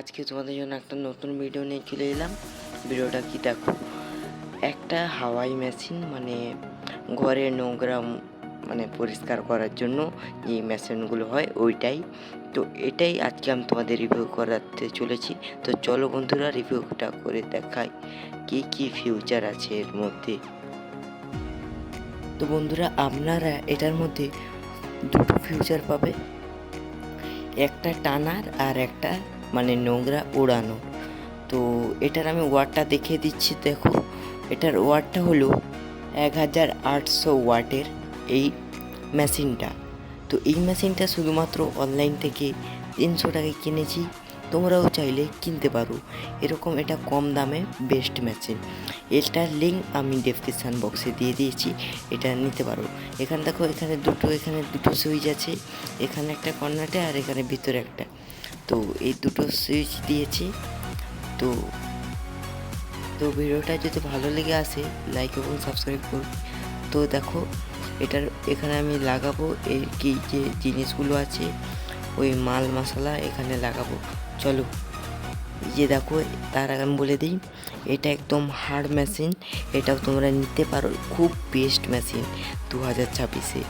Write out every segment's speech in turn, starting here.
আজকে তোমাদের জন্য একটা নতুন ভিডিও নিয়ে চলে এলাম। ভিডিওটা কি দেখো, একটা হাওয়াই মেশিন মানে ঘরের নোংরা মানে পরিষ্কার করার জন্য যে মেশিনগুলো হয় ওইটাই। তো এটাই আজকে আমি তোমাদের রিভিউ করাতে চলেছি। তো চলো বন্ধুরা, রিভিউটা করে দেখাই কি কি ফিউচার আছে এর মধ্যে। তো বন্ধুরা, আপনারা এটার মধ্যে দুটো ফিউচার পাবে, একটা টানার আর একটা মানে নোংরা ওড়ানো। তো এটার আমি ওয়াটটা দেখিয়ে দিচ্ছি। দেখো, এটার ওয়াটটা হলো 1800 ওয়াটের এই মেশিনটা। তো এই মেশিনটা শুধুমাত্র অনলাইন থেকে 300 টাকায় কিনেছি, তোমরাও চাইলে কিনতে পারো। এরকম এটা কম দামে বেস্ট মেশিন। এটার লিঙ্ক আমি ডেসক্রিপশান বক্সে দিয়ে দিয়েছি, এটা নিতে পারো। এখানে দেখো, এখানে দুটো সুইচ আছে, এখানে একটা কর্নারে আর এখানে ভিতরে একটা। তো এই দুটো সুইচ দিয়েছি। তো ভিডিওটা যদি ভালো লেগে আসে লাইক এবং সাবস্ক্রাইব করুন। তো দেখো, এখানে আমি লাগাবো এই কি যে জিনিসগুলো আছে, ওই মাল মশলা এখানে লাগাবো। চলো, যে দেখো, তার আগে আমি বলে দিই, এটা একদম হার্ড মেশিন। এটাও তোমরা নিতে পারো, খুব বেস্ট মেশিন 2026-এ।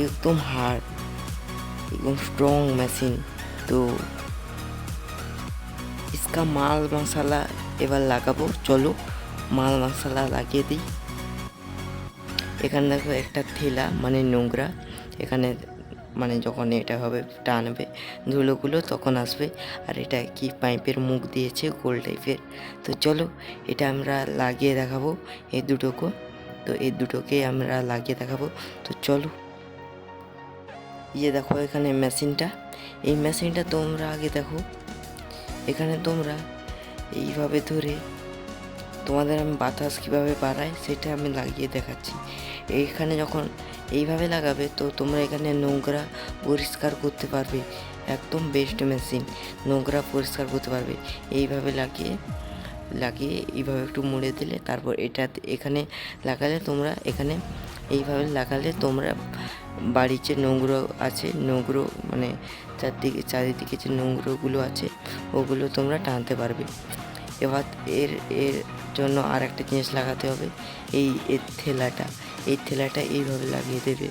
একদম হার্ড, एकदम स्ट्रॉन्ग मशीन। तो इसका माल मसाला এবার লাগাবো। চলো মাল মশলা লাগিয়ে দিই। এখানে দেখো একটা থেলা মানে নোংরা, এখানে মানে যখন এটা হবে টানবে ধুলোগুলো তখন আসবে। আর এটা কি পাইপের মুখ দিয়েছে গোল টাইপের। তো চলো এটা আমরা লাগিয়ে দেখাবো এই দুটোকে। তো এই দুটোকে আমরা লাগিয়ে দেখাবো। তো চলো, দেখো এখানে মেশিনটা। এই মেশিনটা তোমরা আগে দেখো, এখানে তোমরা এইভাবে ধরে তোমাদের আমি বাতাস কীভাবে বাড়ায় সেটা আমি লাগিয়ে দেখাচ্ছি। এইখানে যখন এইভাবে লাগাবে তো তোমরা এখানে নোংরা পরিষ্কার করতে পারবে। একদম বেস্ট মেশিন, নোংরা পরিষ্কার করতে পারবে। এইভাবে লাগিয়ে এইভাবে একটু মুড়ে দিলে, তারপর এটা এখানে লাগালে তোমরা এখানে এইভাবে লাগালে তোমরা বাড়ির যে নোংরা আছে, নোংরা মানে চারিদিকে যে নোংরাগুলো আছে ওগুলো তোমরা টানতে পারবে। এবার এর জন্য আর একটা জিনিস লাগাতে হবে, এই থেলাটা এইভাবে লাগিয়ে দেবে।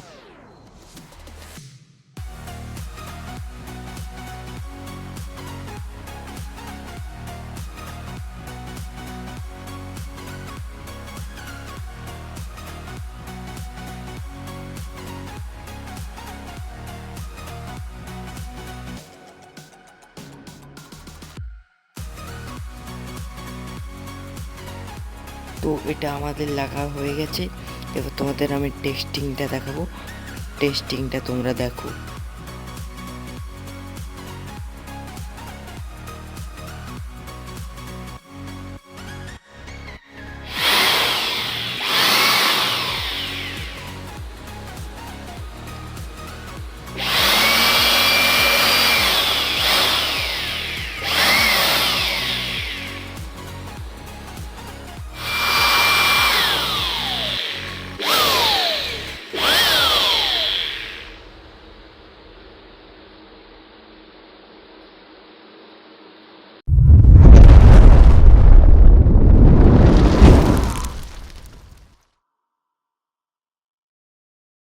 তো এটা আমাদের লাগা হয়ে গেছে। এবার তোমাদের আমি টেস্টিংটা দেখাবো, টেস্টিংটা তোমরা দেখো।